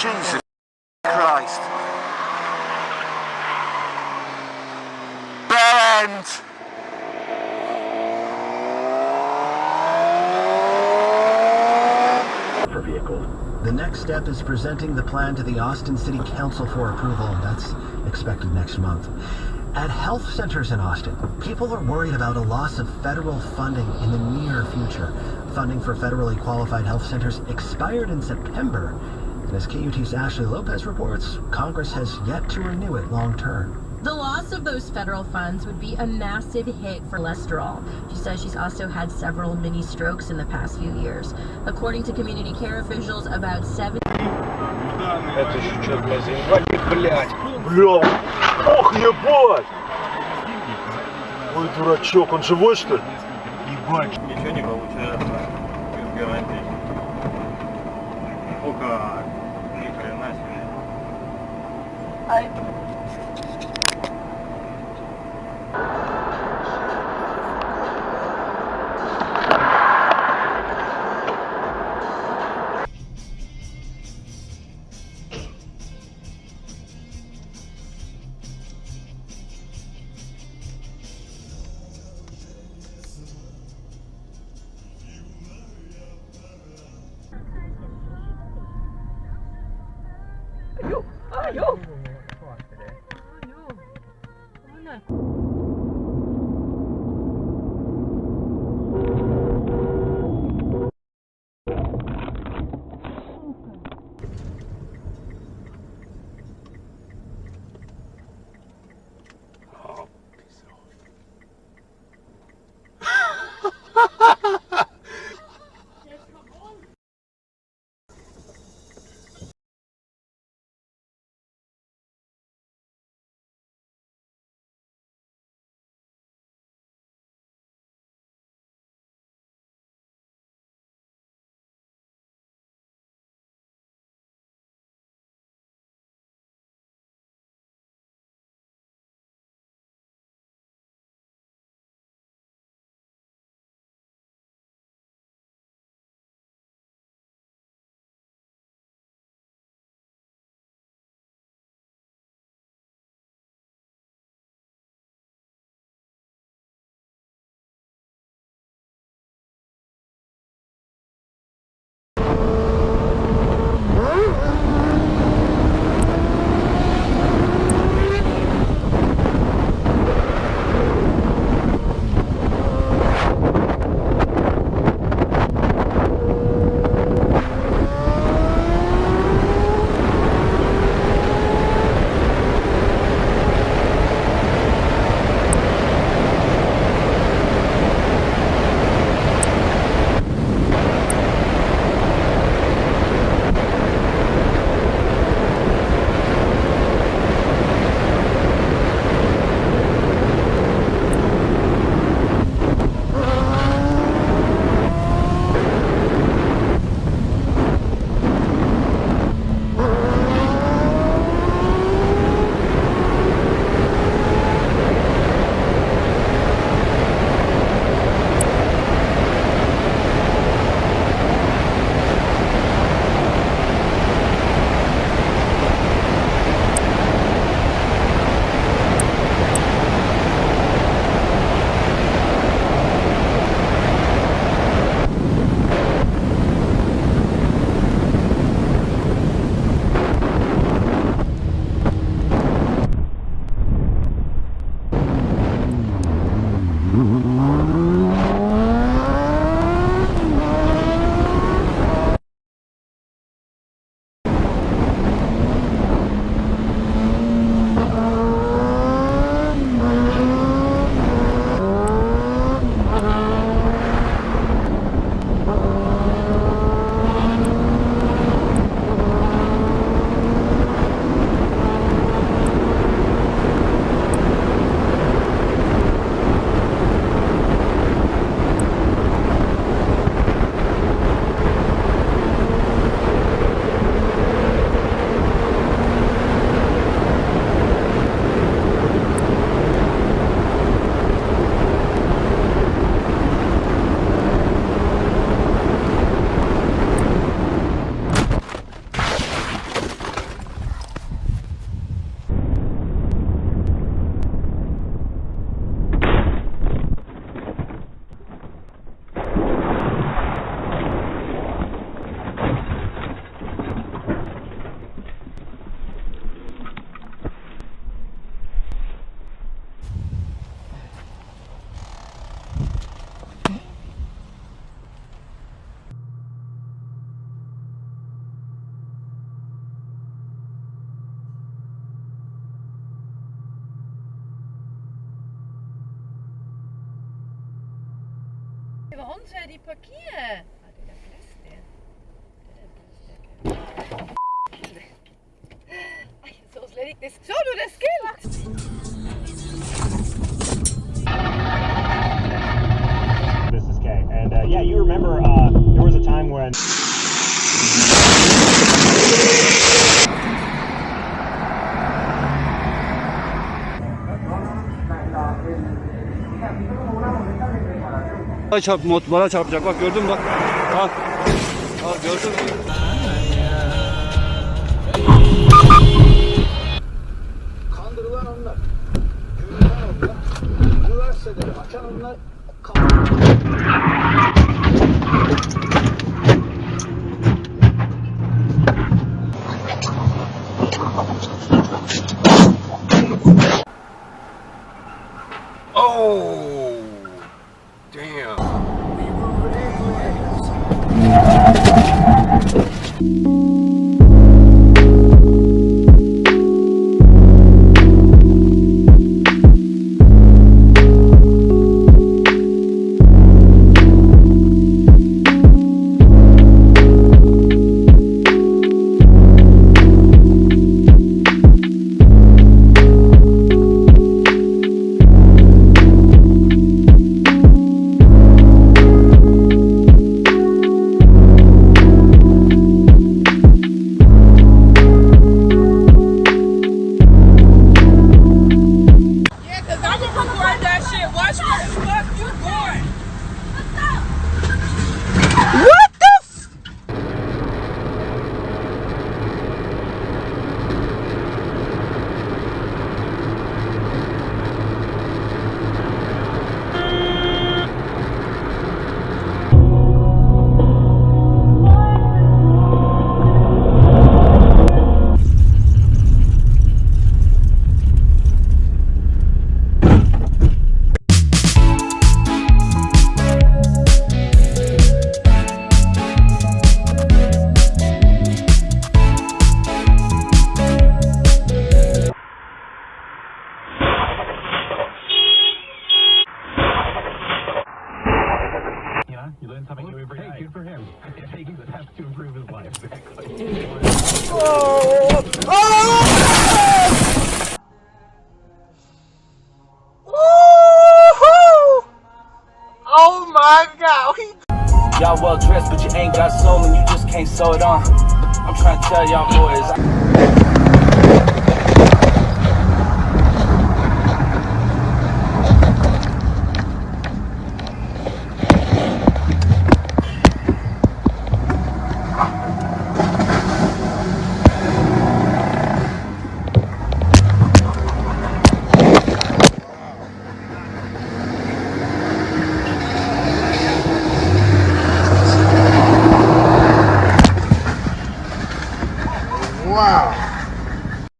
Jesus Christ. Bare end. For vehicles. The next step is presenting the plan to the Austin City Council for approval, and that's expected next month. At health centers in Austin, people are worried about a loss of federal funding in the near future. Funding for federally qualified health centers expired in September, and as KUT's Ashley Lopez reports, Congress has yet to renew it long term. The loss of those federal funds would be a massive hit for cholesterol. She says she's also had several mini strokes in the past few years. According to community care officials, about 7... Это еще что, блядь, заебать, блядь. Бля, ох, ебать! Ой, дурачок, он живой, что ли? Ебать. Ничего не получается. Без гарантий. О как. Ни хрена себе. Ай. Yo! Waarom zou die parkeren? Det er plads til. Det er plads til. Ej, jeg så slet ikke det. Så du det skilt? This is Kay, and yeah, you remember there was a time when. Bana çarpacak, bak gördün mü bak. Bak. Bak gördün mü? Kandırılan onlar. Güvenen onlar. Üniversiteleri açan onlar. Oh, damn. You learn something new every day. Good for him. Taking the steps to improve his life. Oh my God. Y'all well dressed, but you ain't got soul and you just can't sew it on. I'm trying to tell y'all boys. Wow.